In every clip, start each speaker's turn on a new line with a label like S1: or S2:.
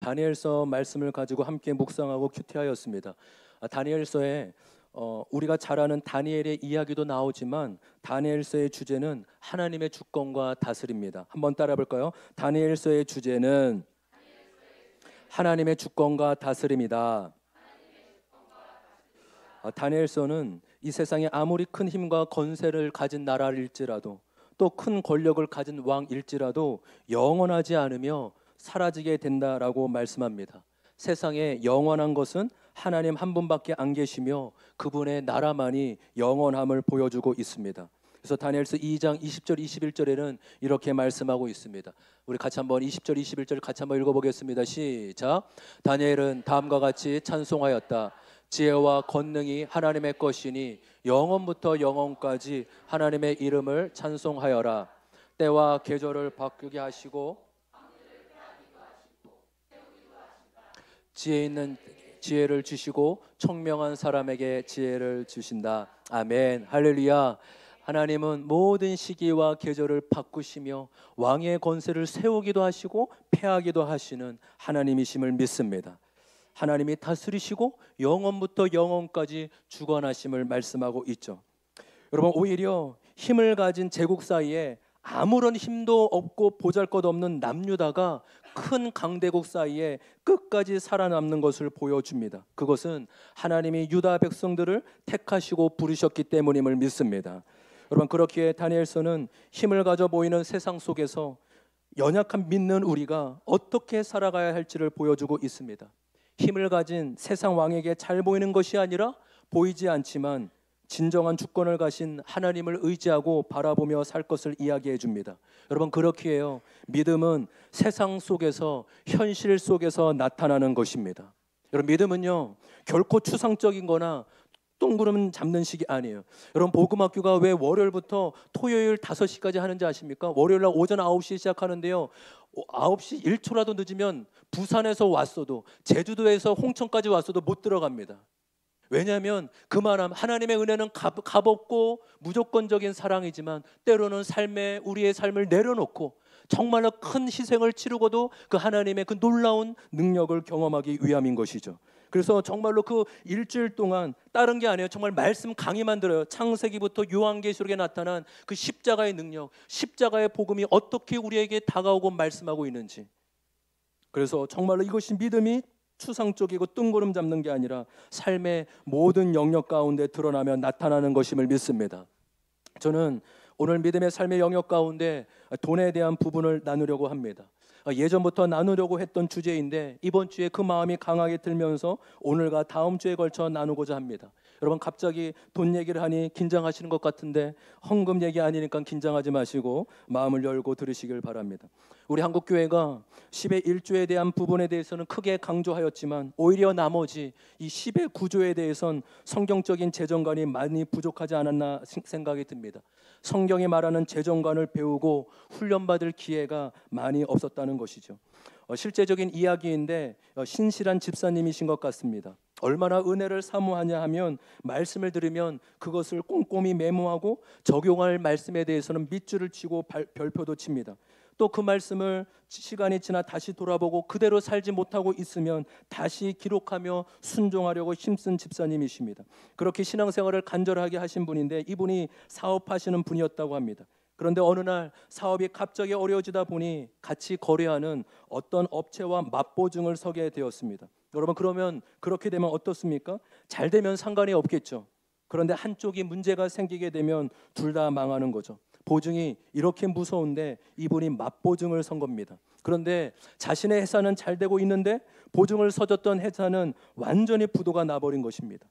S1: 다니엘서 말씀을 가지고 함께 묵상하고 큐티하였습니다. 다니엘서에 우리가 잘 아는 다니엘의 이야기도 나오지만 다니엘서의 주제는 하나님의 주권과 다스림입니다. 한번 따라 볼까요? 다니엘서의 주제는 하나님의 주권과 다스림이다. 다니엘서는 이 세상에 아무리 큰 힘과 권세를 가진 나라일지라도 또 큰 권력을 가진 왕일지라도 영원하지 않으며 사라지게 된다라고 말씀합니다. 세상에 영원한 것은 하나님 한 분밖에 안 계시며 그분의 나라만이 영원함을 보여주고 있습니다. 그래서 다니엘서 2장 20절 21절에는 이렇게 말씀하고 있습니다. 우리 같이 한번 20절 21절 같이 한번 읽어보겠습니다. 시작. 다니엘은 다음과 같이 찬송하였다. 지혜와 권능이 하나님의 것이니 영원부터 영원까지 하나님의 이름을 찬송하여라. 때와 계절을 바꾸게 하시고 지혜 있는 지혜를 주시고 청명한 사람에게 지혜를 주신다. 아멘. 할렐루야. 하나님은 모든 시기와 계절을 바꾸시며 왕의 권세를 세우기도 하시고 폐하기도 하시는 하나님이심을 믿습니다. 하나님이 다스리시고 영원부터 영원까지 주관하심을 말씀하고 있죠. 여러분, 오히려 힘을 가진 제국 사이에 아무런 힘도 없고 보잘것없는 남유다가 큰 강대국 사이에 끝까지 살아남는 것을 보여줍니다. 그것은 하나님이 유다 백성들을 택하시고 부르셨기 때문임을 믿습니다. 여러분, 그렇기에 다니엘서는 힘을 가져 보이는 세상 속에서 연약한 믿는 우리가 어떻게 살아가야 할지를 보여주고 있습니다. 힘을 가진 세상 왕에게 잘 보이는 것이 아니라 보이지 않지만 진정한 주권을 가신 하나님을 의지하고 바라보며 살 것을 이야기해 줍니다. 여러분, 그렇기에요. 믿음은 세상 속에서 현실 속에서 나타나는 것입니다. 여러분, 믿음은요 결코 추상적인 거나 똥구름 잡는 식이 아니에요. 여러분, 복음학교가 왜 월요일부터 토요일 5시까지 하는지 아십니까? 월요일날 오전 9시 시작하는데요 9시 1초라도 늦으면 부산에서 왔어도 제주도에서 홍천까지 왔어도 못 들어갑니다. 왜냐하면 그만하면 하나님의 은혜는 값없고 무조건적인 사랑이지만 때로는 우리의 삶을 내려놓고 정말로 큰 희생을 치르고도 그 하나님의 그 놀라운 능력을 경험하기 위함인 것이죠. 그래서 정말로 그 일주일 동안 다른 게 아니에요. 정말 말씀 강의만 들어요. 창세기부터 요한계시록에 나타난 그 십자가의 능력, 십자가의 복음이 어떻게 우리에게 다가오고 말씀하고 있는지. 그래서 정말로 이것이 믿음이 추상적이고 뜬구름 잡는 게 아니라 삶의 모든 영역 가운데 드러나며 나타나는 것임을 믿습니다. 저는 오늘 믿음의 삶의 영역 가운데 돈에 대한 부분을 나누려고 합니다. 예전부터 나누려고 했던 주제인데 이번 주에 그 마음이 강하게 들면서 오늘과 다음 주에 걸쳐 나누고자 합니다. 여러분, 갑자기 돈 얘기를 하니 긴장하시는 것 같은데 헌금 얘기 아니니까 긴장하지 마시고 마음을 열고 들으시길 바랍니다. 우리 한국교회가 10의 1조에 대한 부분에 대해서는 크게 강조하였지만 오히려 나머지 이 10의 9조에 대해서는 성경적인 재정관이 많이 부족하지 않았나 생각이 듭니다. 성경이 말하는 재정관을 배우고 훈련받을 기회가 많이 없었다는 것이죠. 실제적인 이야기인데 신실한 집사님이신 것 같습니다. 얼마나 은혜를 사모하냐 하면 말씀을 들으면 그것을 꼼꼼히 메모하고 적용할 말씀에 대해서는 밑줄을 치고 별표도 칩니다. 또 그 말씀을 시간이 지나 다시 돌아보고 그대로 살지 못하고 있으면 다시 기록하며 순종하려고 힘쓴 집사님이십니다. 그렇게 신앙생활을 간절하게 하신 분인데 이분이 사업하시는 분이었다고 합니다. 그런데 어느 날 사업이 갑자기 어려워지다 보니 같이 거래하는 어떤 업체와 맞보증을 서게 되었습니다. 여러분, 그러면 그렇게 되면 어떻습니까? 잘 되면 상관이 없겠죠. 그런데 한쪽이 문제가 생기게 되면 둘 다 망하는 거죠. 보증이 이렇게 무서운데 이분이 맞보증을 선 겁니다. 그런데 자신의 회사는 잘 되고 있는데 보증을 서줬던 회사는 완전히 부도가 나버린 것입니다.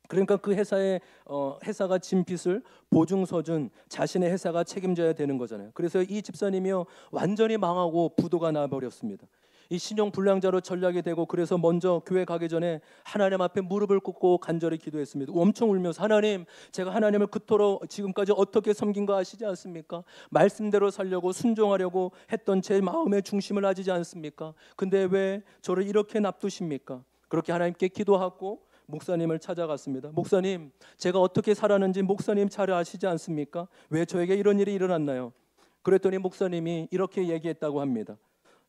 S1: 그러니까 그 회사가 진 빚을 보증 서준 자신의 회사가 책임져야 되는 거잖아요. 그래서 이 집사님이요 완전히 망하고 부도가 나버렸습니다. 이 신용 불량자로 전락이 되고 그래서 먼저 교회 가기 전에 하나님 앞에 무릎을 꿇고 간절히 기도했습니다. 엄청 울면서 하나님, 제가 하나님을 그토록 지금까지 어떻게 섬긴 거 아시지 않습니까? 말씀대로 살려고 순종하려고 했던 제 마음의 중심을 아시지 않습니까? 근데 왜 저를 이렇게 납두십니까? 그렇게 하나님께 기도하고 목사님을 찾아갔습니다. 목사님, 제가 어떻게 살았는지 목사님 잘 아시지 않습니까? 왜 저에게 이런 일이 일어났나요? 그랬더니 목사님이 이렇게 얘기했다고 합니다.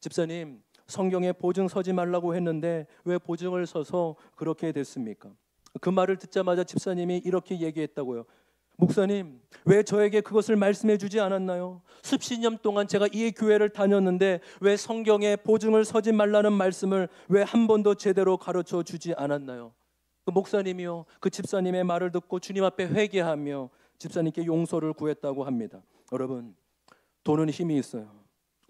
S1: 집사님, 성경에 보증 서지 말라고 했는데 왜 보증을 서서 그렇게 됐습니까? 그 말을 듣자마자 집사님이 이렇게 얘기했다고요. 목사님, 왜 저에게 그것을 말씀해 주지 않았나요? 수십 년 동안 제가 이 교회를 다녔는데 왜 성경에 보증을 서지 말라는 말씀을 왜 한 번도 제대로 가르쳐 주지 않았나요? 그 목사님이요, 그 집사님의 말을 듣고 주님 앞에 회개하며 집사님께 용서를 구했다고 합니다. 여러분, 돈은 힘이 있어요.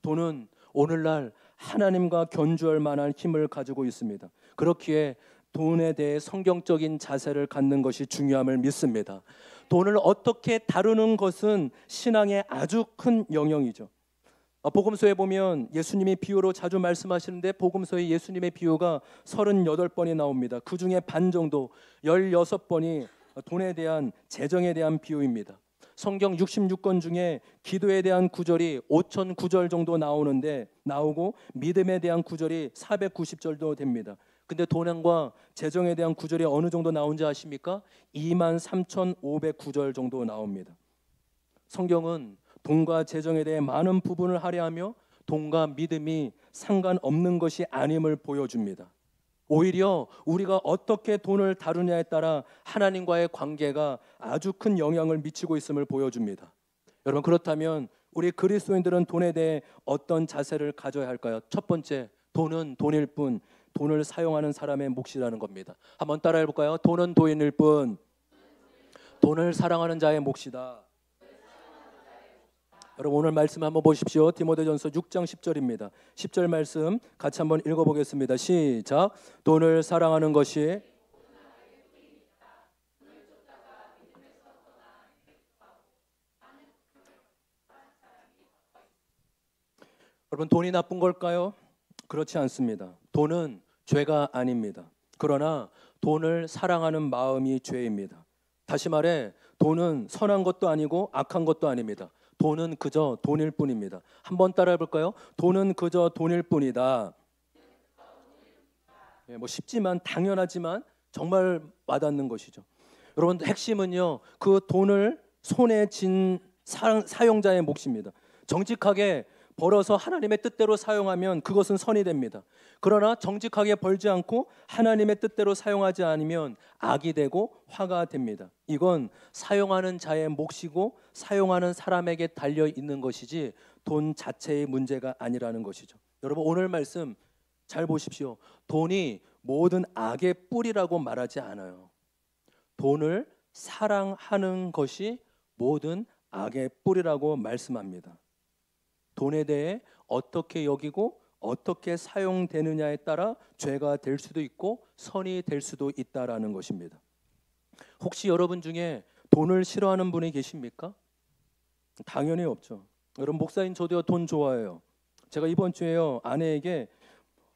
S1: 돈은 오늘날 하나님과 견주할 만한 힘을 가지고 있습니다. 그렇기에 돈에 대해 성경적인 자세를 갖는 것이 중요함을 믿습니다. 돈을 어떻게 다루는 것은 신앙에 아주 큰 영역이죠. 복음서에 보면 예수님이 비유로 자주 말씀하시는데 복음서에 예수님의 비유가 38번이 나옵니다. 그 중에 반 정도 16번이 돈에 대한 재정에 대한 비유입니다. 성경 66권 중에 기도에 대한 구절이 5,009절 정도 나오고 믿음에 대한 구절이 490절도 됩니다. 근데 돈과 재정에 대한 구절이 어느 정도 나온지 아십니까? 23,509절 정도 나옵니다. 성경은 돈과 재정에 대해 많은 부분을 할애하며 돈과 믿음이 상관없는 것이 아님을 보여줍니다. 오히려 우리가 어떻게 돈을 다루냐에 따라 하나님과의 관계가 아주 큰 영향을 미치고 있음을 보여줍니다. 여러분, 그렇다면 우리 그리스도인들은 돈에 대해 어떤 자세를 가져야 할까요? 첫 번째, 돈은 돈일 뿐 돈을 사용하는 사람의 몫이라는 겁니다. 한번 따라해 볼까요? 돈은 돈일 뿐 돈을 사랑하는 자의 몫이다. 여러분, 오늘 말씀 한번 보십시오. 디모데전서 6장 10절입니다. 10절 말씀 같이 한번 읽어보겠습니다. 시작. 돈을 사랑하는 것이 여러분, 돈이 나쁜 걸까요? 그렇지 않습니다. 돈은 죄가 아닙니다. 그러나 돈을 사랑하는 마음이 죄입니다. 다시 말해, 돈은 선한 것도 아니고 악한 것도 아닙니다. 돈은 그저 돈일 뿐입니다. 한번 따라해 볼까요? 돈은 그저 돈일 뿐이다. 쉽지만 당연하지만 정말 와닿는 것이죠. 여러분, 핵심은요, 그 돈을 손에 쥔 사용자의 몫입니다. 정직하게 벌어서 하나님의 뜻대로 사용하면 그것은 선이 됩니다. 그러나 정직하게 벌지 않고 하나님의 뜻대로 사용하지 않으면 악이 되고 화가 됩니다. 이건 사용하는 자의 몫이고 사용하는 사람에게 달려 있는 것이지 돈 자체의 문제가 아니라는 것이죠. 여러분, 오늘 말씀 잘 보십시오. 돈이 모든 악의 뿌리라고 말하지 않아요. 돈을 사랑하는 것이 모든 악의 뿌리라고 말씀합니다. 돈에 대해 어떻게 여기고 어떻게 사용되느냐에 따라 죄가 될 수도 있고 선이 될 수도 있다라는 것입니다. 혹시 여러분 중에 돈을 싫어하는 분이 계십니까? 당연히 없죠. 여러분, 목사님 저도요, 돈 좋아해요. 제가 이번 주에요, 아내에게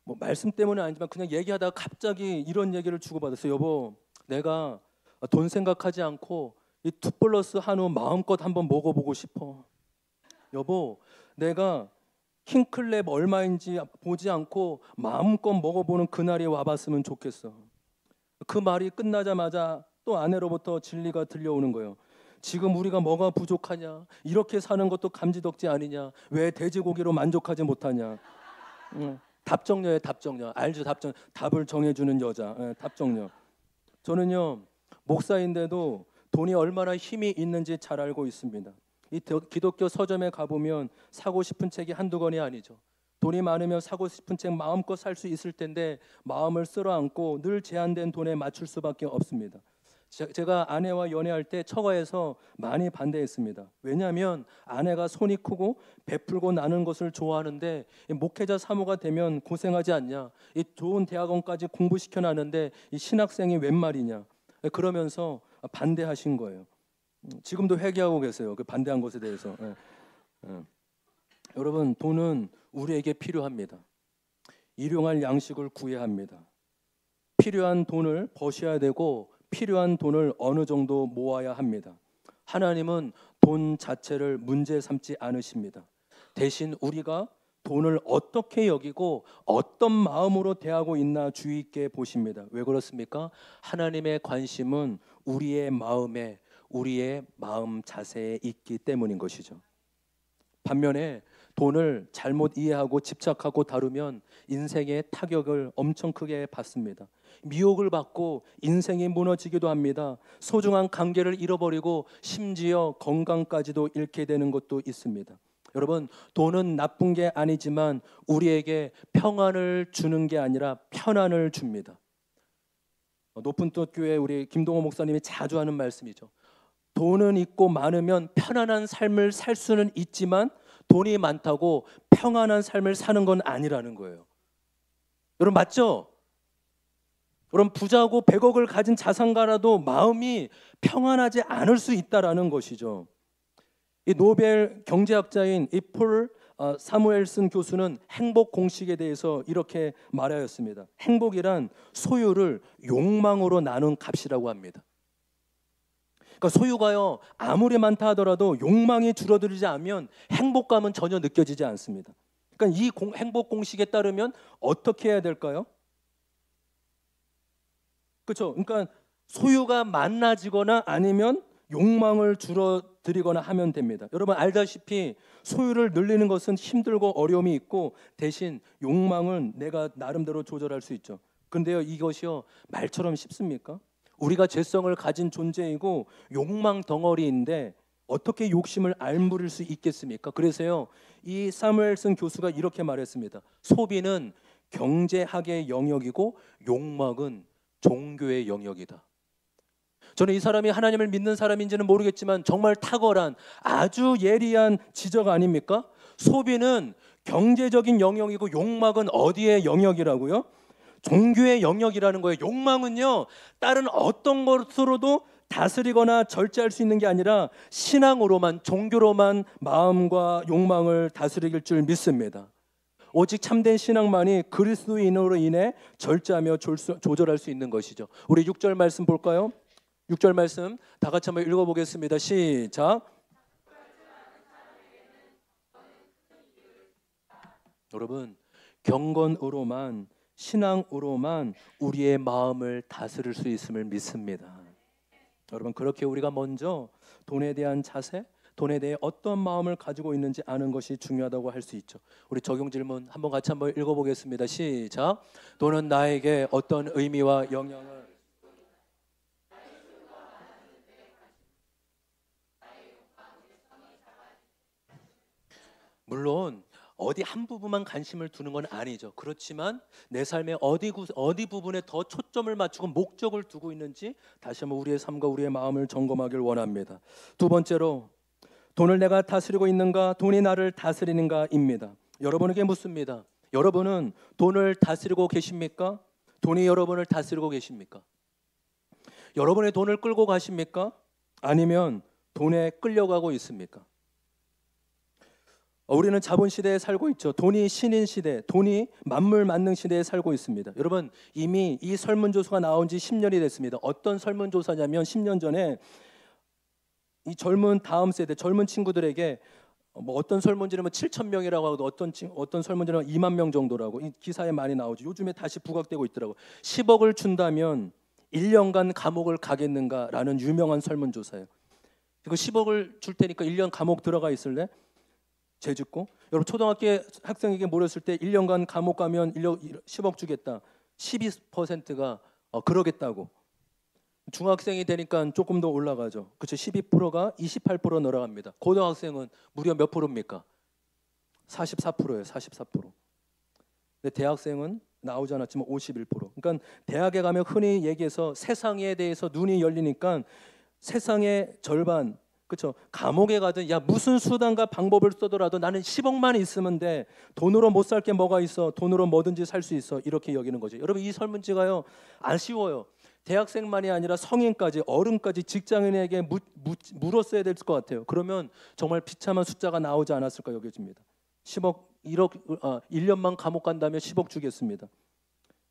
S1: 말씀 때문은 아니지만 그냥 얘기하다가 갑자기 이런 얘기를 주고받았어요. 여보, 내가 돈 생각하지 않고 이 2+ 한우 마음껏 한번 먹어보고 싶어. 여보, 내가 킹클랩 얼마인지 보지 않고 마음껏 먹어보는 그날이 와봤으면 좋겠어. 그 말이 끝나자마자 또 아내로부터 진리가 들려오는 거예요. 지금 우리가 뭐가 부족하냐? 이렇게 사는 것도 감지덕지 아니냐? 왜 돼지고기로 만족하지 못하냐? 답정녀예요, 답정녀. 알죠, 답정. 답을 정해주는 여자. 답정녀. 저는요, 목사인데도 돈이 얼마나 힘이 있는지 잘 알고 있습니다. 이 기독교 서점에 가보면 사고 싶은 책이 한두 권이 아니죠. 돈이 많으면 사고 싶은 책 마음껏 살 수 있을 텐데 마음을 쓸어안고 늘 제한된 돈에 맞출 수밖에 없습니다. 제가 아내와 연애할 때 처가에서 많이 반대했습니다. 왜냐하면 아내가 손이 크고 베풀고 나는 것을 좋아하는데 목회자 사모가 되면 고생하지 않냐, 이 좋은 대학원까지 공부시켜놨는데 이 신학생이 웬 말이냐, 그러면서 반대하신 거예요. 지금도 회개하고 계세요. 그 반대한 것에 대해서. 여러분, 돈은 우리에게 필요합니다. 일용할 양식을 구해야 합니다. 필요한 돈을 버셔야 되고 필요한 돈을 어느 정도 모아야 합니다. 하나님은 돈 자체를 문제 삼지 않으십니다. 대신 우리가 돈을 어떻게 여기고 어떤 마음으로 대하고 있나 주의 있게 보십니다. 왜 그렇습니까? 하나님의 관심은 우리의 마음에, 우리의 마음 자세에 있기 때문인 것이죠. 반면에 돈을 잘못 이해하고 집착하고 다루면 인생에 타격을 엄청 크게 받습니다. 미혹을 받고 인생이 무너지기도 합니다. 소중한 관계를 잃어버리고 심지어 건강까지도 잃게 되는 것도 있습니다. 여러분, 돈은 나쁜 게 아니지만 우리에게 평안을 주는 게 아니라 편안을 줍니다. 높은 뜻 교회 우리 김동호 목사님이 자주 하는 말씀이죠. 돈은 있고 많으면 편안한 삶을 살 수는 있지만 돈이 많다고 평안한 삶을 사는 건 아니라는 거예요. 여러분 맞죠? 여러분 부자고 100억을 가진 자산가라도 마음이 평안하지 않을 수 있다라는 것이죠. 이 노벨 경제학자인 이 폴 사무엘슨 교수는 행복 공식에 대해서 이렇게 말하였습니다. 행복이란 소유를 욕망으로 나눈 값이라고 합니다. 그러니까 소유가요 아무리 많다 하더라도 욕망이 줄어들지 않으면 행복감은 전혀 느껴지지 않습니다. 그러니까 이 행복 공식에 따르면 어떻게 해야 될까요? 그렇죠. 그러니까 소유가 많아지거나 아니면 욕망을 줄어들이거나 하면 됩니다. 여러분 알다시피 소유를 늘리는 것은 힘들고 어려움이 있고 대신 욕망은 내가 나름대로 조절할 수 있죠. 그런데요 이것이요 말처럼 쉽습니까? 우리가 죄성을 가진 존재이고 욕망 덩어리인데 어떻게 욕심을 알무릴 수 있겠습니까? 그래서요 이 사무엘슨 교수가 이렇게 말했습니다. 소비는 경제학의 영역이고 욕망은 종교의 영역이다. 저는 이 사람이 하나님을 믿는 사람인지는 모르겠지만 정말 탁월한 아주 예리한 지적 아닙니까? 소비는 경제적인 영역이고 욕망은 어디의 영역이라고요? 종교의 영역이라는 거예요. 욕망은요 다른 어떤 것으로도 다스리거나 절제할 수 있는 게 아니라 신앙으로만 종교로만 마음과 욕망을 다스릴 줄 믿습니다. 오직 참된 신앙만이 그리스도인으로 인해 절제하며 조절할 수 있는 것이죠. 우리 6절 말씀 볼까요? 6절 말씀 다 같이 한번 읽어보겠습니다. 시작. 여러분 경건으로만 신앙으로만 우리의 마음을 다스릴 수 있음을 믿습니다. 여러분 그렇게 우리가 먼저 돈에 대한 자세, 돈에 대해 어떤 마음을 가지고 있는지 아는 것이 중요하다고 할 수 있죠. 우리 적용 질문 한번 같이 한번 읽어보겠습니다. 시작. 돈은 나에게 어떤 의미와 영향을 물론 어디 한 부분만 관심을 두는 건 아니죠. 그렇지만 내 삶의 어디 부분에 더 초점을 맞추고 목적을 두고 있는지 다시 한번 우리의 삶과 우리의 마음을 점검하길 원합니다. 두 번째로 돈을 내가 다스리고 있는가, 돈이 나를 다스리는가입니다. 여러분에게 묻습니다. 여러분은 돈을 다스리고 계십니까? 돈이 여러분을 다스리고 계십니까? 여러분의 돈을 끌고 가십니까? 아니면 돈에 끌려가고 있습니까? 우리는 자본 시대에 살고 있죠. 돈이 신인 시대, 돈이 만물 만능 시대에 살고 있습니다. 여러분 이미 이 설문조사가 나온 지 10년이 됐습니다. 어떤 설문조사냐면 10년 전에 이 젊은 다음 세대 젊은 친구들에게 어떤 설문지는 7천 명이라고 하고 어떤 설문지는 2만 명 정도라고 이 기사에 많이 나오죠. 요즘에 다시 부각되고 있더라고. 10억을 준다면 1년간 감옥을 가겠는가라는 유명한 설문조사예요. 그 10억을 줄 테니까 1년 감옥 들어가 있을래? 죄 짓고 여러분 초등학교 학생에게 물었을 때 1년간 감옥 가면 10억 주겠다. 12%가 그러겠다고. 중학생이 되니까 조금 더 올라가죠. 그렇죠. 12%가 28% 늘어갑니다. 고등학생은 무려 몇 프로입니까? 44%예요. 44%. 근데 대학생은 나오지 않았지만 51%. 그러니까 대학에 가면 흔히 얘기해서 세상에 대해서 눈이 열리니까 세상의 절반 그렇죠. 감옥에 가든 야 무슨 수단과 방법을 써더라도 나는 10억만 있으면 돼. 돈으로 못 살 게 뭐가 있어. 돈으로 뭐든지 살 수 있어. 이렇게 여기는 거죠. 여러분 이 설문지가요 아쉬워요. 대학생만이 아니라 성인까지 어른까지 직장인에게 물었어야 될 것 같아요. 그러면 정말 비참한 숫자가 나오지 않았을까 여겨집니다. 10억 1년만 감옥 간다면 10억 주겠습니다.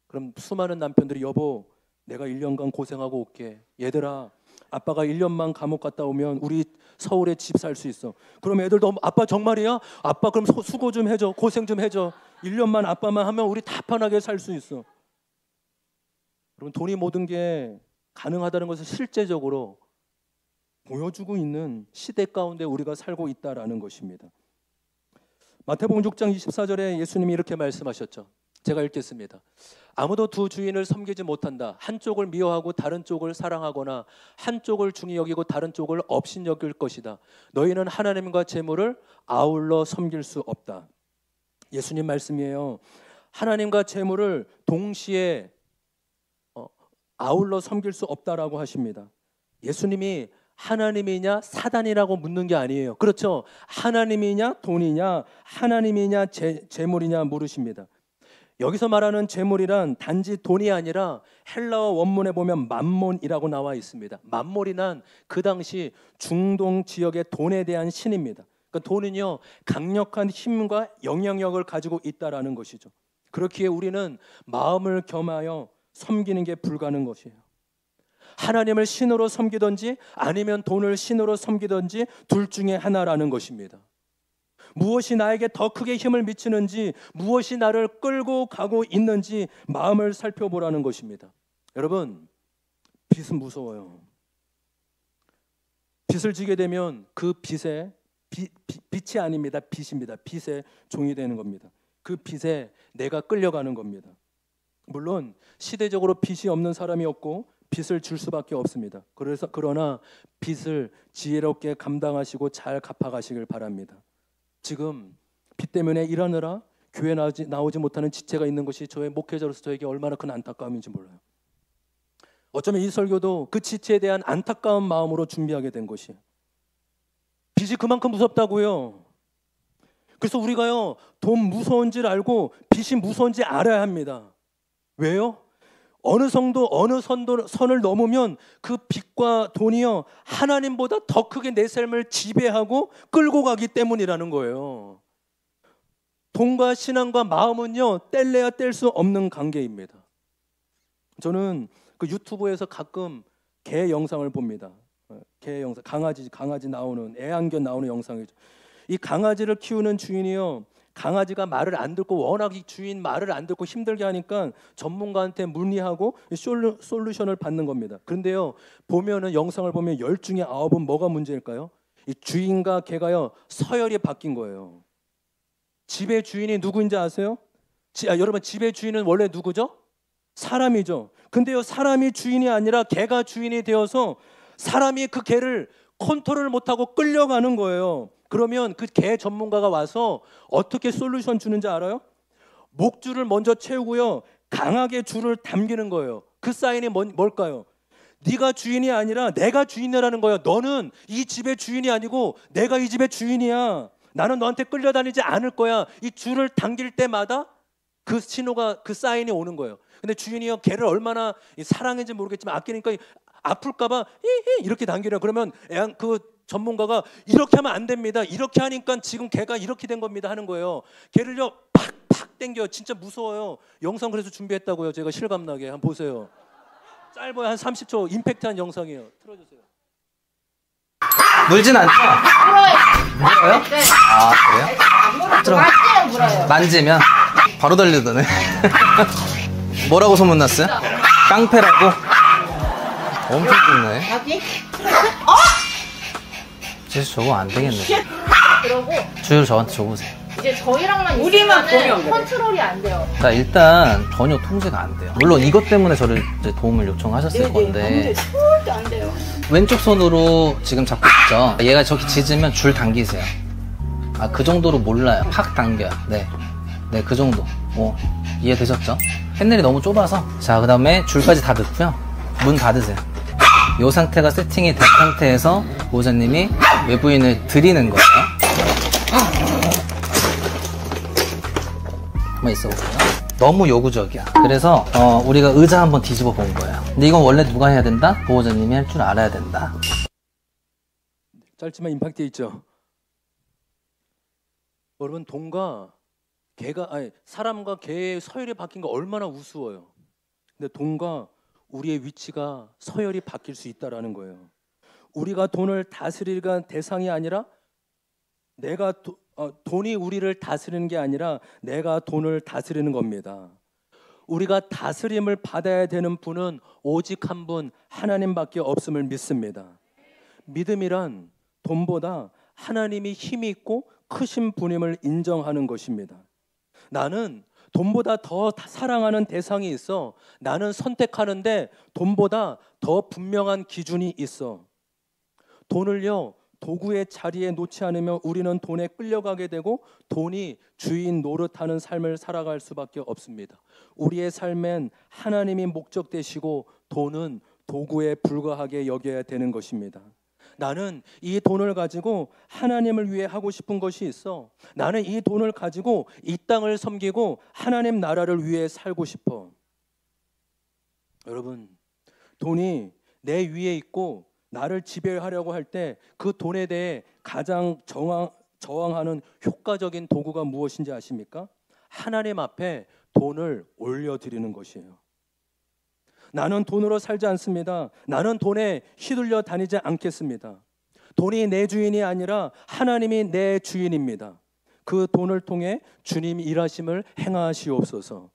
S1: 그럼 수많은 남편들이 여보 내가 1년간 고생하고 올게. 얘들아 아빠가 1년만 감옥 갔다 오면 우리 서울에 집 살 수 있어. 그럼 애들도 아빠 정말이야? 아빠 그럼 수고 좀 해줘. 고생 좀 해줘. 1년만 아빠만 하면 우리 다 편하게 살 수 있어. 여러분 돈이 모든 게 가능하다는 것을 실제적으로 보여주고 있는 시대 가운데 우리가 살고 있다라는 것입니다. 마태복음 6장 24절에 예수님이 이렇게 말씀하셨죠. 제가 읽겠습니다. 아무도 두 주인을 섬기지 못한다. 한쪽을 미워하고 다른 쪽을 사랑하거나 한쪽을 중히 여기고 다른 쪽을 업신 여길 것이다. 너희는 하나님과 재물을 아울러 섬길 수 없다. 예수님 말씀이에요. 하나님과 재물을 동시에 아울러 섬길 수 없다라고 하십니다. 예수님이 하나님이냐 사단이라고 묻는 게 아니에요. 그렇죠? 하나님이냐 돈이냐 하나님이냐 재물이냐 물으십니다. 여기서 말하는 재물이란 단지 돈이 아니라 헬라어 원문에 보면 맘몬이라고 나와 있습니다. 맘몬이란 그 당시 중동 지역의 돈에 대한 신입니다. 그러니까 돈은요 강력한 힘과 영향력을 가지고 있다라는 것이죠. 그렇기에 우리는 마음을 겸하여 섬기는 게 불가능한 것이에요. 하나님을 신으로 섬기든지 아니면 돈을 신으로 섬기든지 둘 중에 하나라는 것입니다. 무엇이 나에게 더 크게 힘을 미치는지, 무엇이 나를 끌고 가고 있는지 마음을 살펴보라는 것입니다. 여러분, 빚은 무서워요. 빚을 지게 되면 그 빚에 빚이 아닙니다. 빚입니다. 빚의 종이 되는 겁니다. 그 빚에 내가 끌려가는 겁니다. 물론 시대적으로 빚이 없는 사람이 없고 빚을 줄 수밖에 없습니다. 그러나 빚을 지혜롭게 감당하시고 잘 갚아가시길 바랍니다. 지금 빚 때문에 일하느라 교회 나오지 못하는 지체가 있는 것이 저의 목회자로서 저에게 얼마나 큰 안타까움인지 몰라요. 어쩌면 이 설교도 그 지체에 대한 안타까운 마음으로 준비하게 된 것이에요. 빚이 그만큼 무섭다고요. 그래서 우리가요 돈 무서운지를 알고 빚이 무서운지 알아야 합니다. 왜요? 어느 선을 넘으면 그 빚과 돈이요 하나님보다 더 크게 내 삶을 지배하고 끌고 가기 때문이라는 거예요. 돈과 신앙과 마음은요 뗄래야 뗄 수 없는 관계입니다. 저는 그 유튜브에서 가끔 개 영상을 봅니다. 개 영상, 강아지 나오는 애완견 나오는 영상이죠. 이 강아지를 키우는 주인이요 강아지가 말을 안 듣고 워낙 이 주인 말을 안 듣고 힘들게 하니까 전문가한테 문의하고 솔루션을 받는 겁니다. 그런데요 보면은 영상을 보면 10 중에 9은 뭐가 문제일까요? 이 주인과 개가요 서열이 바뀐 거예요. 집의 주인이 누구인지 아세요? 여러분 집의 주인은 원래 누구죠? 사람이죠. 근데요 사람이 주인이 아니라 개가 주인이 되어서 사람이 그 개를 컨트롤을 못하고 끌려가는 거예요. 그러면 그 개 전문가가 와서 어떻게 솔루션 주는지 알아요? 목줄을 먼저 채우고요 강하게 줄을 당기는 거예요. 그 사인이 뭘까요? 네가 주인이 아니라 내가 주인이라는 거예요. 너는 이 집의 주인이 아니고 내가 이 집의 주인이야. 나는 너한테 끌려다니지 않을 거야. 이 줄을 당길 때마다 그 신호가 그 사인이 오는 거예요. 근데 주인이요 개를 얼마나 사랑인지 모르겠지만 아끼니까 아플까봐 이렇게 당기려. 그러면 그 전문가가 이렇게 하면 안 됩니다. 이렇게 하니까 지금 개가 이렇게 된 겁니다 하는 거예요. 개를요 팍팍 당겨. 진짜 무서워요. 영상 그래서 준비했다고요. 제가 실감나게 한번 보세요. 짧아요. 한 30초 임팩트한 영상이에요. 틀어주세요.
S2: 물진 않죠? 물어요?
S3: 네.
S2: 아 그래요?
S3: 만지면 물어요.
S2: 만지면 바로 달리더네. 뭐라고 소문났어요? 깡패라고? 엄청 뜯네.
S3: 여기?
S2: 진짜 저거 안 되겠네.
S3: 그러고
S2: 주율 저한테 줘보세요.
S3: 이제 저희랑만
S4: 우리만
S3: 있으면은
S4: 보면
S3: 컨트롤이 안 돼요.
S2: 나 일단 전혀 통제가 안 돼요. 물론 이것 때문에 저를 이제 도움을 요청하셨을 건데
S4: 절대 안 돼요.
S2: 왼쪽 손으로 지금 잡고 있죠. 얘가 저기 짖으면 줄 당기세요. 아 그 정도로 몰라요. 팍 당겨요. 네, 그 정도. 이해되셨죠? 핸들이 너무 좁아서. 자, 그 다음에 줄까지 다 넣고요. 문 닫으세요. 이 상태가 세팅이 된 상태에서 보호자님이 외부인을 드리는 거예요. 한번 있어볼게요. 너무 요구적이야. 그래서 우리가 의자 한번 뒤집어 본 거예요. 근데 이건 원래 누가 해야 된다? 보호자님이 할 줄 알아야 된다.
S1: 짧지만 임팩트 있죠. 여러분 돈과 사람과 개의 서열이 바뀐 거 얼마나 우스워요. 근데 돈과 우리의 위치가 서열이 바뀔 수 있다라는 거예요. 우리가 돈을 다스릴 대상이 아니라 돈이 우리를 다스리는 게 아니라 내가 돈을 다스리는 겁니다. 우리가 다스림을 받아야 되는 분은 오직 한 분 하나님밖에 없음을 믿습니다. 믿음이란 돈보다 하나님이 힘이 있고 크신 분임을 인정하는 것입니다. 나는 돈보다 더 사랑하는 대상이 있어. 나는 선택하는데 돈보다 더 분명한 기준이 있어. 돈을요, 도구의 자리에 놓지 않으면 우리는 돈에 끌려가게 되고 돈이 주인 노릇하는 삶을 살아갈 수밖에 없습니다. 우리의 삶엔 하나님이 목적 되시고 돈은 도구에 불과하게 여겨야 되는 것입니다. 나는 이 돈을 가지고 하나님을 위해 하고 싶은 것이 있어. 나는 이 돈을 가지고 이 땅을 섬기고 하나님 나라를 위해 살고 싶어. 여러분, 돈이 내 위에 있고 나를 지배하려고 할 때 그 돈에 대해 가장 저항하는 효과적인 도구가 무엇인지 아십니까? 하나님 앞에 돈을 올려드리는 것이에요. 나는 돈으로 살지 않습니다. 나는 돈에 휘둘려 다니지 않겠습니다. 돈이 내 주인이 아니라 하나님이 내 주인입니다. 그 돈을 통해 주님 일하심을 행하시옵소서.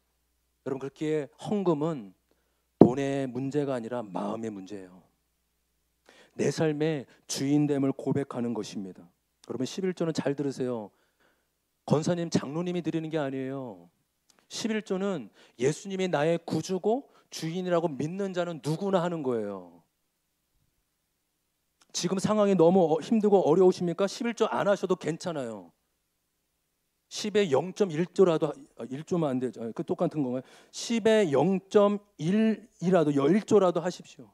S1: 여러분, 그렇기에 헌금은 돈의 문제가 아니라 마음의 문제예요. 내 삶의 주인됨을 고백하는 것입니다. 여러분, 11조는 잘 들으세요. 권사님, 장로님이 드리는 게 아니에요. 11조는 예수님이 나의 구주고 주인이라고 믿는 자는 누구나 하는 거예요. 지금 상황이 너무 힘들고 어려우십니까? 11조 안 하셔도 괜찮아요. 10에 0.1조라도 1조만 안 되죠. 그 똑같은 건가요? 10에 0.1이라도 1조라도 하십시오.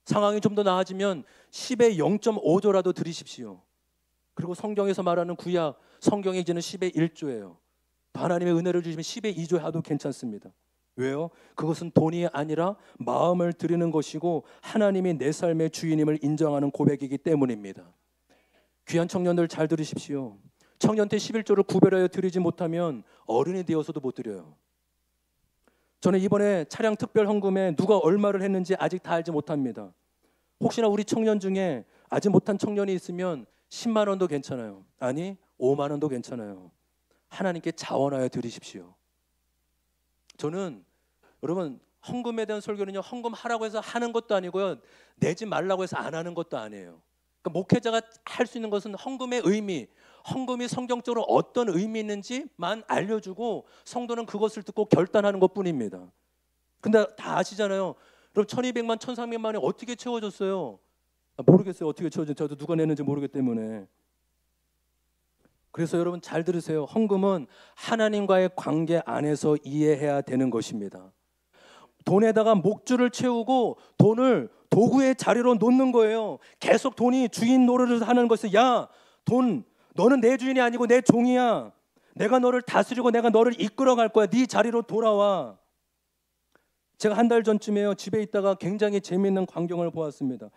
S1: 상황이 좀 더 나아지면 10에 0.5조라도 드리십시오. 그리고 성경에서 말하는 구약 성경에 이제는 10에 1조예요. 하나님의 은혜를 주시면 10에 2조 해도 괜찮습니다. 왜요? 그것은 돈이 아니라 마음을 드리는 것이고 하나님이 내 삶의 주인임을 인정하는 고백이기 때문입니다. 귀한 청년들 잘 들으십시오. 청년 때 11조를 구별하여 드리지 못하면 어른이 되어서도 못 드려요. 저는 이번에 차량 특별 헌금에 누가 얼마를 했는지 아직 다 알지 못합니다. 혹시나 우리 청년 중에 아직 못한 청년이 있으면 10만 원도 괜찮아요. 아니 5만 원도 괜찮아요. 하나님께 자원하여 드리십시오. 저는 여러분, 헌금에 대한 설교는요, 헌금하라고 해서 하는 것도 아니고요, 내지 말라고 해서 안 하는 것도 아니에요. 그러니까 목회자가 할 수 있는 것은 헌금의 의미, 헌금이 성경적으로 어떤 의미 있는지만 알려주고 성도는 그것을 듣고 결단하는 것뿐입니다. 근데 다 아시잖아요. 그럼 1200만, 1300만이 어떻게 채워졌어요? 모르겠어요. 어떻게 채워졌어요? 저도 누가 냈는지 모르기 때문에. 그래서 여러분 잘 들으세요. 헌금은 하나님과의 관계 안에서 이해해야 되는 것입니다. 돈에다가 목줄을 채우고 돈을 도구의 자리로 놓는 거예요. 계속 돈이 주인 노릇을 하는 것을, 야, 돈, 너는 내 주인이 아니고 내 종이야. 내가 너를 다스리고 내가 너를 이끌어 갈 거야. 네 자리로 돌아와. 제가 한 달 전쯤에요, 집에 있다가 굉장히 재미있는 광경을 보았습니다.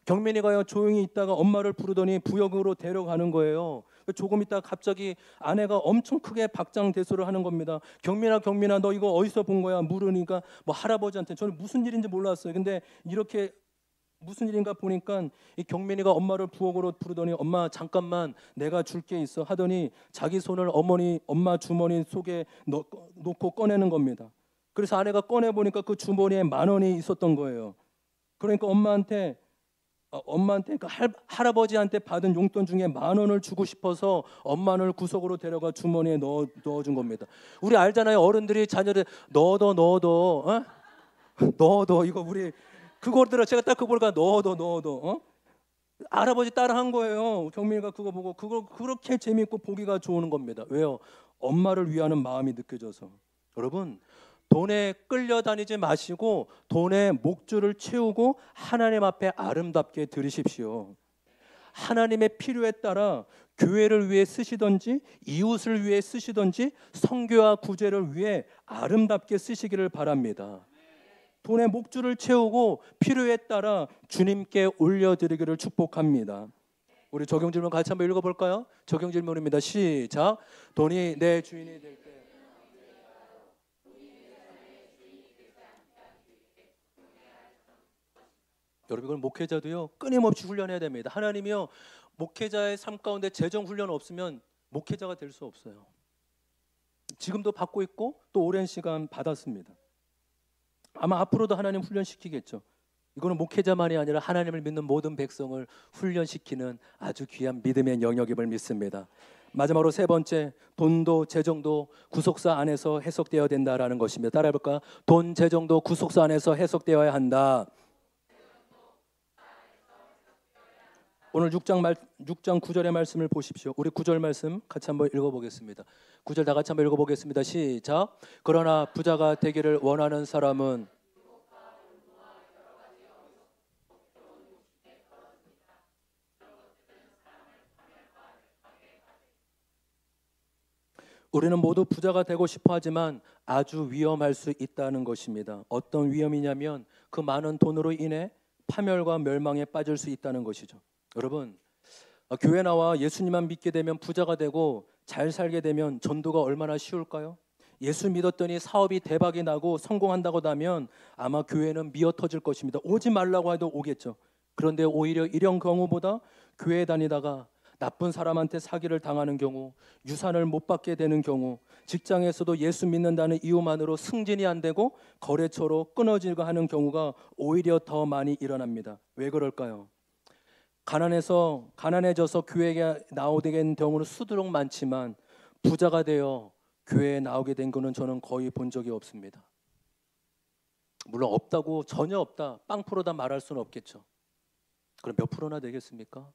S1: 경민이가요, 조용히 있다가 엄마를 부르더니 부엌으로 데려가는 거예요. 조금 있다가 갑자기 아내가 엄청 크게 박장대소를 하는 겁니다. 경민아, 경민아, 너 이거 어디서 본 거야? 물으니까 뭐 할아버지한테. 저는 무슨 일인지 몰랐어요. 근데 이렇게 무슨 일인가 보니까 이 경민이가 엄마를 부엌으로 부르더니, 엄마 잠깐만 내가 줄 게 있어 하더니 자기 손을 엄마 주머니 속에 놓고 꺼내는 겁니다. 그래서 아내가 꺼내 보니까 그 주머니에 10,000원이 있었던 거예요. 그러니까 엄마한테 그 할아버지한테 받은 용돈 중에 10,000원을 주고 싶어서 엄마를 구석으로 데려가 주머니에 넣어준 겁니다. 우리 알잖아요. 어른들이 자녀들 넣어둬 이거 우리 그거더라. 제가 딱 그거 보니까 넣어둬. 할아버지 따라 한 거예요. 경민이가 그거 보고 그거 그렇게 재미있고 보기가 좋은 겁니다. 왜요? 엄마를 위하는 마음이 느껴져서. 여러분, 돈에 끌려다니지 마시고 돈의 목줄을 채우고 하나님 앞에 아름답게 드리십시오. 하나님의 필요에 따라 교회를 위해 쓰시든지 이웃을 위해 쓰시든지 선교와 구제를 위해 아름답게 쓰시기를 바랍니다. 돈의 목줄을 채우고 필요에 따라 주님께 올려드리기를 축복합니다. 우리 적용 질문 같이 한번 읽어볼까요? 적용 질문입니다. 시작. 돈이 내 주인이 될 때 여러분, 이건 목회자도요 끊임없이 훈련해야 됩니다. 하나님이요 목회자의 삶 가운데 재정 훈련 없으면 목회자가 될 수 없어요. 지금도 받고 있고 또 오랜 시간 받았습니다. 아마 앞으로도 하나님 훈련시키겠죠. 이거는 목회자만이 아니라 하나님을 믿는 모든 백성을 훈련시키는 아주 귀한 믿음의 영역임을 믿습니다. 마지막으로 세 번째, 돈도 재정도 구속사 안에서 해석되어야 된다라는 것입니다. 따라해볼까? 돈, 재정도 구속사 안에서 해석되어야 한다. 오늘 6장 9절의 말씀을 보십시오. 우리 9절 말씀 같이 한번 읽어보겠습니다. 9절 다 같이 한번 읽어보겠습니다. 시작. 그러나 부자가 되기를 원하는 사람은 우리는 모두 부자가 되고 싶어 하지만 아주 위험할 수 있다는 것입니다. 어떤 위험이냐면 그 많은 돈으로 인해 파멸과 멸망에 빠질 수 있다는 것이죠. 여러분, 교회 나와 예수님만 믿게 되면 부자가 되고 잘 살게 되면 전도가 얼마나 쉬울까요? 예수 믿었더니 사업이 대박이 나고 성공한다고 하면 아마 교회는 미어 터질 것입니다. 오지 말라고 해도 오겠죠. 그런데 오히려 이런 경우보다 교회 다니다가 나쁜 사람한테 사기를 당하는 경우, 유산을 못 받게 되는 경우, 직장에서도 예수 믿는다는 이유만으로 승진이 안 되고 거래처로 끊어지고 하는 경우가 오히려 더 많이 일어납니다. 왜 그럴까요? 가난해져서 교회에 나오게 된 경우는 수두룩 많지만 부자가 되어 교회에 나오게 된 거는 저는 거의 본 적이 없습니다. 물론 없다고, 전혀 없다, 빵프로다 말할 수는 없겠죠. 그럼 몇 프로나 되겠습니까?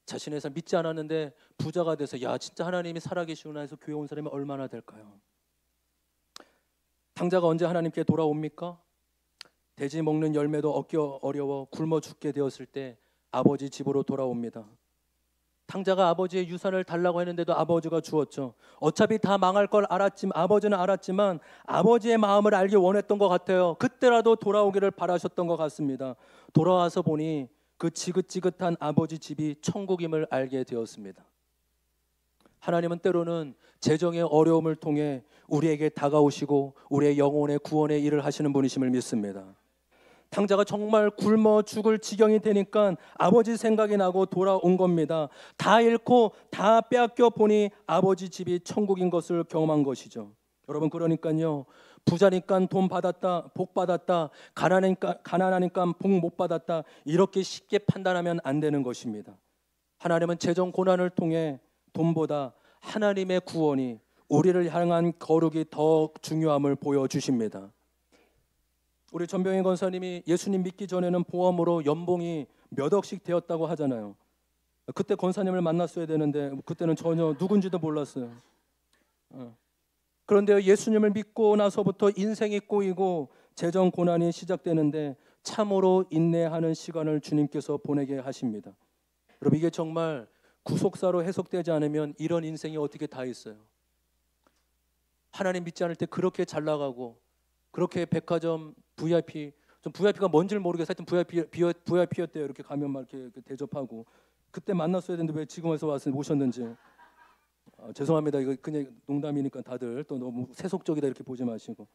S1: 자신의 삶 믿지 않았는데 부자가 돼서 야 진짜 하나님이 살아계시구나 해서 교회 온 사람이 얼마나 될까요? 탕자가 언제 하나님께 돌아옵니까? 돼지 먹는 열매도 얻기 어려워 굶어 죽게 되었을 때 아버지 집으로 돌아옵니다. 탕자가 아버지의 유산을 달라고 했는데도 아버지가 주었죠. 어차피 다 망할 걸 알았지만 아버지는 알았지만 아버지의 마음을 알기 원했던 것 같아요. 그때라도 돌아오기를 바라셨던 것 같습니다. 돌아와서 보니 그 지긋지긋한 아버지 집이 천국임을 알게 되었습니다. 하나님은 때로는 재정의 어려움을 통해 우리에게 다가오시고 우리의 영혼의 구원의 일을 하시는 분이심을 믿습니다. 탕자가 정말 굶어 죽을 지경이 되니까 아버지 생각이 나고 돌아온 겁니다. 다 잃고 다 빼앗겨 보니 아버지 집이 천국인 것을 경험한 것이죠. 여러분, 그러니까요, 부자니까 돈 받았다, 복 받았다, 가난하니까 복 못 받았다, 이렇게 쉽게 판단하면 안 되는 것입니다. 하나님은 재정 고난을 통해 돈보다 하나님의 구원이 우리를 향한 거룩이 더 중요함을 보여주십니다. 우리 전병희 권사님이 예수님 믿기 전에는 보험으로 연봉이 몇 억씩 되었다고 하잖아요. 그때 권사님을 만났어야 되는데 그때는 전혀 누군지도 몰랐어요. 그런데 예수님을 믿고 나서부터 인생이 꼬이고 재정 고난이 시작되는데 참으로 인내하는 시간을 주님께서 보내게 하십니다. 여러분, 이게 정말 구속사로 해석되지 않으면 이런 인생이 어떻게 다 있어요? 하나님 믿지 않을 때 그렇게 잘 나가고 그렇게 백화점 VIP, 좀 VIP가 뭔지를 모르겠어요. 하여튼 VIP였대요. 이렇게 가면 막 이렇게 대접하고 그때 만났어야 되는데 왜 지금 와서 모셨는지. 죄송합니다. 이거 그냥 농담이니까 다들 또 너무 세속적이다 이렇게 보지 마시고.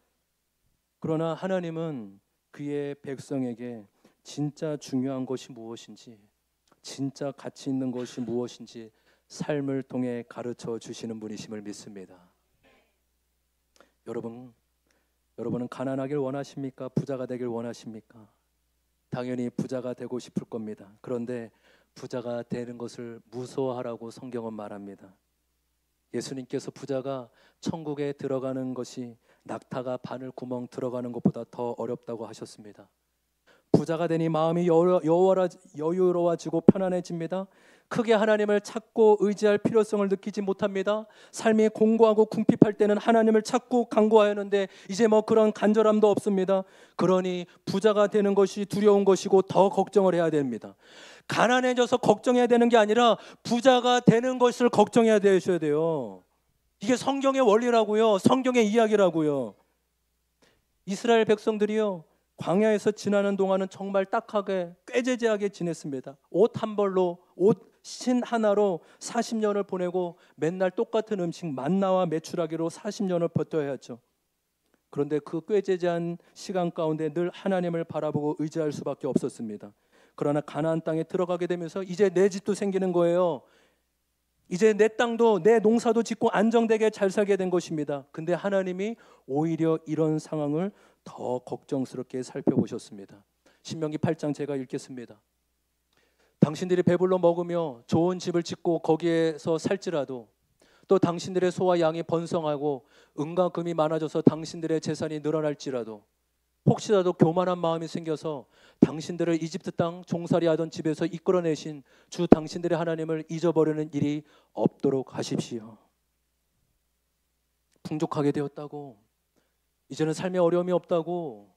S1: 그러나 하나님은 그의 백성에게 진짜 중요한 것이 무엇인지, 진짜 가치 있는 것이 무엇인지 삶을 통해 가르쳐 주시는 분이심을 믿습니다. 여러분은 가난하길 원하십니까? 부자가 되길 원하십니까? 당연히 부자가 되고 싶을 겁니다. 그런데 부자가 되는 것을 무서워하라고 성경은 말합니다. 예수님께서 부자가 천국에 들어가는 것이 낙타가 바늘 구멍 들어가는 것보다 더 어렵다고 하셨습니다. 부자가 되니 마음이 여유로워지고 편안해집니다. 크게 하나님을 찾고 의지할 필요성을 느끼지 못합니다. 삶이 공고하고 궁핍할 때는 하나님을 찾고 간구하였는데 이제 뭐 그런 간절함도 없습니다. 그러니 부자가 되는 것이 두려운 것이고 더 걱정을 해야 됩니다. 가난해져서 걱정해야 되는 게 아니라 부자가 되는 것을 걱정해야 되셔야 돼요. 이게 성경의 원리라고요. 성경의 이야기라고요. 이스라엘 백성들이요, 광야에서 지나는 동안은 정말 딱하게 꾀죄죄하게 지냈습니다. 옷 한 벌로, 옷신 하나로 40년을 보내고 맨날 똑같은 음식 만나와 메추라기로 40년을 버텨야 했죠. 그런데 그 꾀죄죄한 시간 가운데 늘 하나님을 바라보고 의지할 수밖에 없었습니다. 그러나 가나안 땅에 들어가게 되면서 이제 내 집도 생기는 거예요. 이제 내 땅도 내 농사도 짓고 안정되게 잘 살게 된 것입니다. 근데 하나님이 오히려 이런 상황을 더 걱정스럽게 살펴보셨습니다. 신명기 8장 제가 읽겠습니다. 당신들이 배불러 먹으며 좋은 집을 짓고 거기에서 살지라도 또 당신들의 소와 양이 번성하고 은과 금이 많아져서 당신들의 재산이 늘어날지라도 혹시라도 교만한 마음이 생겨서 당신들을 이집트 땅 종살이하던 집에서 이끌어내신 주 당신들의 하나님을 잊어버리는 일이 없도록 하십시오. 풍족하게 되었다고, 이제는 삶에 어려움이 없다고,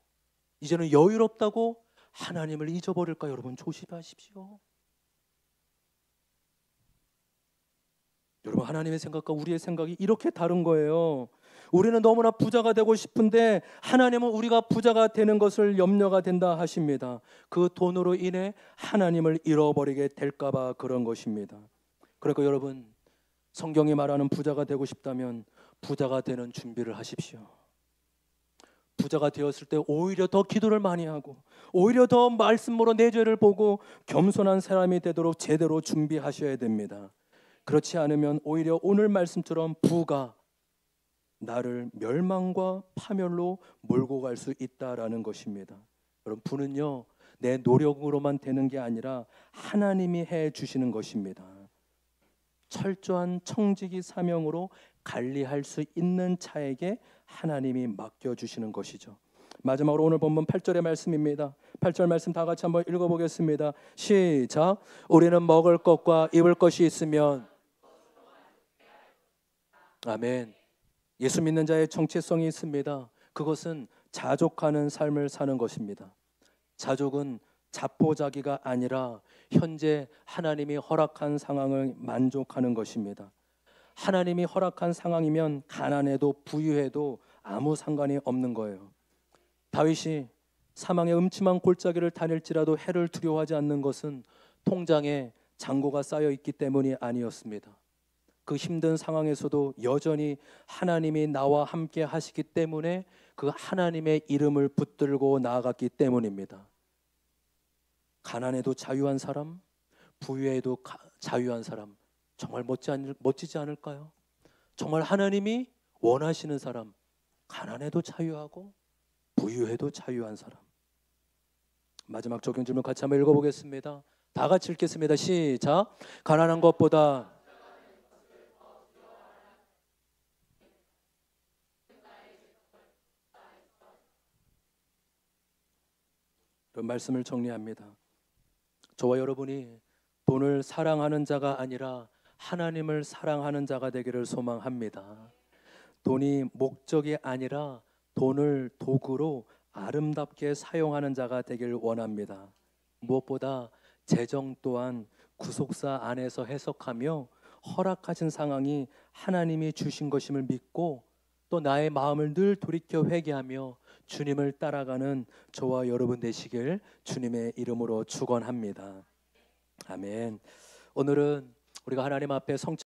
S1: 이제는 여유롭다고 하나님을 잊어버릴까? 여러분 조심하십시오. 여러분, 하나님의 생각과 우리의 생각이 이렇게 다른 거예요. 우리는 너무나 부자가 되고 싶은데 하나님은 우리가 부자가 되는 것을 염려가 된다 하십니다. 그 돈으로 인해 하나님을 잃어버리게 될까 봐 그런 것입니다. 그러니까 여러분, 성경이 말하는 부자가 되고 싶다면 부자가 되는 준비를 하십시오. 부자가 되었을 때 오히려 더 기도를 많이 하고 오히려 더 말씀으로 내 죄를 보고 겸손한 사람이 되도록 제대로 준비하셔야 됩니다. 그렇지 않으면 오히려 오늘 말씀처럼 부가 나를 멸망과 파멸로 몰고 갈 수 있다라는 것입니다. 여러분, 부는요 내 노력으로만 되는 게 아니라 하나님이 해 주시는 것입니다. 철저한 청지기 사명으로 관리할 수 있는 자에게 하나님이 맡겨주시는 것이죠. 마지막으로 오늘 본문 8절의 말씀입니다. 8절 말씀 다 같이 한번 읽어보겠습니다. 시작. 우리는 먹을 것과 입을 것이 있으면, 아멘. 예수 믿는 자의 정체성이 있습니다. 그것은 자족하는 삶을 사는 것입니다. 자족은 자포자기가 아니라 현재 하나님이 허락한 상황을 만족하는 것입니다. 하나님이 허락한 상황이면 가난해도 부유해도 아무 상관이 없는 거예요. 다윗이 사망의 음침한 골짜기를 다닐지라도 해를 두려워하지 않는 것은 통장에 잔고가 쌓여 있기 때문이 아니었습니다. 그 힘든 상황에서도 여전히 하나님이 나와 함께 하시기 때문에 그 하나님의 이름을 붙들고 나아갔기 때문입니다. 가난해도 자유한 사람, 부유해도 자유한 사람, 정말 멋지지 않을까요? 정말 하나님이 원하시는 사람, 가난해도 자유하고 부유해도 자유한 사람. 마지막 적용 질문 같이 한번 읽어보겠습니다. 다 같이 읽겠습니다. 시작. 가난한 것보다 그런 말씀을 정리합니다. 저와 여러분이 돈을 사랑하는 자가 아니라 하나님을 사랑하는 자가 되기를 소망합니다. 돈이 목적이 아니라 돈을 도구로 아름답게 사용하는 자가 되길 원합니다. 무엇보다 재정 또한 구속사 안에서 해석하며 허락하신 상황이 하나님이 주신 것임을 믿고 또 나의 마음을 늘 돌이켜 회개하며 주님을 따라가는 저와 여러분 되시길 주님의 이름으로 축원합니다. 아멘. 오늘은 우리가 하나님 앞에